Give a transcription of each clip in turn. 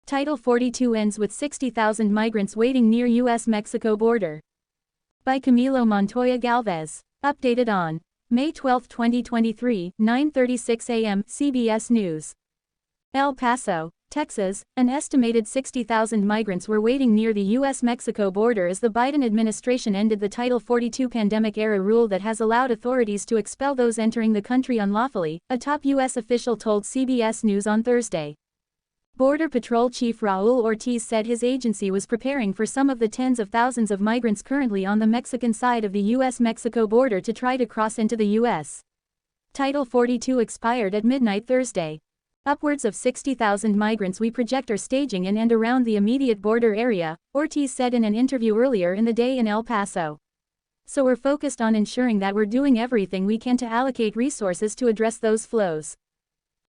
Title 42 ends with 60,000 migrants waiting near U.S. Mexico border. By CAMILO Montoya-GALVEZ. Updated on May 12, 2023, 9:36 a.m. CBS News. El Paso, Texas, an estimated 60,000 migrants were waiting near the U.S. Mexico border as the Biden administration ended the Title 42 pandemic-era rule that has allowed authorities to expel those entering the country unlawfully, a top U.S. official told CBS News on Thursday. Border Patrol Chief Raul Ortiz said his agency was preparing for some of the tens of thousands of migrants currently on the Mexican side of the U.S. Mexico border to try to cross into the U.S. Title 42 expired at midnight Thursday. Upwards of 60,000 migrants we project are staging in and around the immediate border area, Ortiz said in an interview earlier in the day in El Paso. So we're focused on ensuring that we're doing everything we can to allocate resources to address those flows.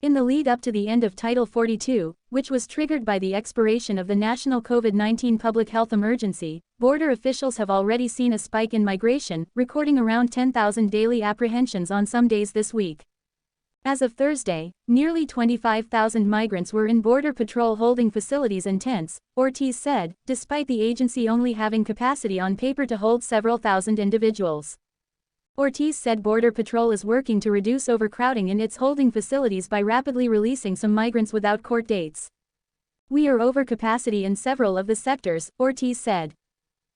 In the lead up to the end of Title 42, which was triggered by the expiration of the national COVID-19 public health emergency, border officials have already seen a spike in migration, recording around 10,000 daily apprehensions on some days this week. As of Thursday, nearly 25,000 migrants were in Border Patrol holding facilities and tents, Ortiz said, despite the agency only having capacity on paper to hold several thousand individuals. Ortiz said Border Patrol is working to reduce overcrowding in its holding facilities by rapidly releasing some migrants without court dates. We are over capacity in several of the sectors, Ortiz said.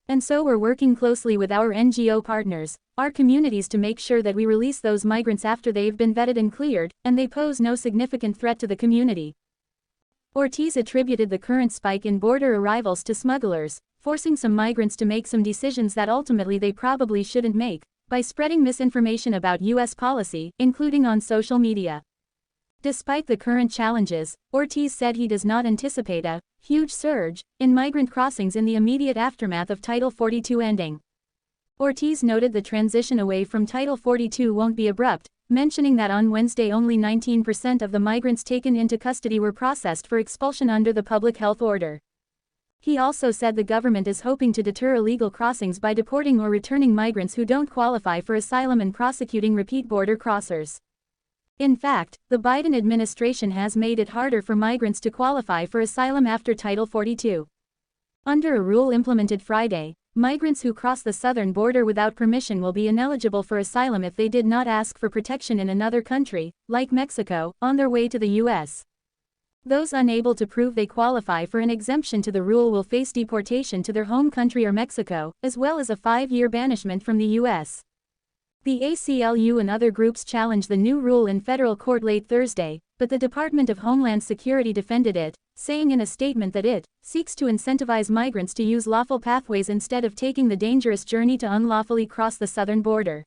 And so we're working closely with our NGO partners, our communities to make sure that we release those migrants after they've been vetted and cleared, and they pose no significant threat to the community. Ortiz attributed the current spike in border arrivals to smugglers, forcing some migrants to make some decisions that ultimately they probably shouldn't make, by spreading misinformation about U.S. policy, including on social media. Despite the current challenges, Ortiz said he does not anticipate a huge surge in migrant crossings in the immediate aftermath of Title 42 ending. Ortiz noted the transition away from Title 42 won't be abrupt, mentioning that on Wednesday only 19% of the migrants taken into custody were processed for expulsion under the public health order. He also said the government is hoping to deter illegal crossings by deporting or returning migrants who don't qualify for asylum and prosecuting repeat border crossers. In fact, the Biden administration has made it harder for migrants to qualify for asylum after Title 42. Under a rule implemented Friday, migrants who cross the southern border without permission will be ineligible for asylum if they did not ask for protection in another country, like Mexico, on their way to the U.S. Those unable to prove they qualify for an exemption to the rule will face deportation to their home country or Mexico, as well as a 5-year banishment from the U.S. The ACLU and other groups challenged the new rule in federal court late Thursday, but the Department of Homeland Security defended it, saying in a statement that it seeks to incentivize migrants to use lawful pathways instead of taking the dangerous journey to unlawfully cross the southern border.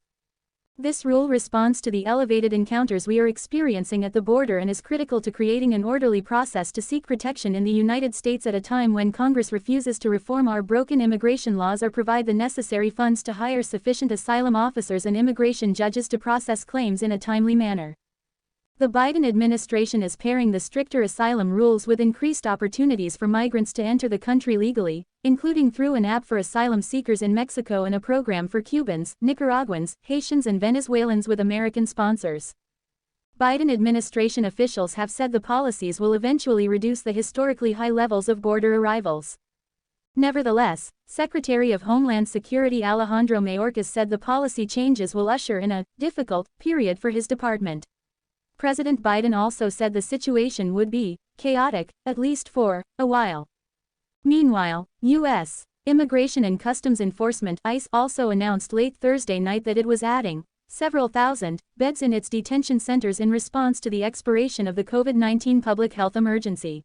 This rule responds to the elevated encounters we are experiencing at the border and is critical to creating an orderly process to seek protection in the United States at a time when Congress refuses to reform our broken immigration laws or provide the necessary funds to hire sufficient asylum officers and immigration judges to process claims in a timely manner. The Biden administration is pairing the stricter asylum rules with increased opportunities for migrants to enter the country legally, including through an app for asylum seekers in Mexico and a program for Cubans, Nicaraguans, Haitians and Venezuelans with American sponsors. Biden administration officials have said the policies will eventually reduce the historically high levels of border arrivals. Nevertheless, Secretary of Homeland Security Alejandro Mayorkas said the policy changes will usher in a difficult period for his department. President Biden also said the situation would be chaotic, at least for a while. Meanwhile, U.S. Immigration and Customs Enforcement (ICE) also announced late Thursday night that it was adding several thousand beds in its detention centers in response to the expiration of the COVID-19 public health emergency.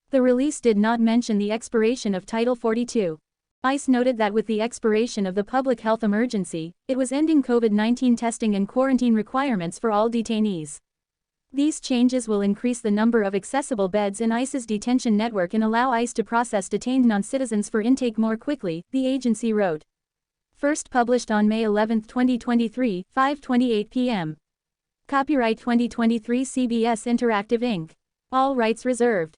The release did not mention the expiration of Title 42. ICE noted that with the expiration of the public health emergency, it was ending COVID-19 testing and quarantine requirements for all detainees. These changes will increase the number of accessible beds in ICE's detention network and allow ICE to process detained non-citizens for intake more quickly, the agency wrote. First published on May 11, 2023, 5:28 p.m. Copyright 2023 CBS Interactive Inc. All rights reserved.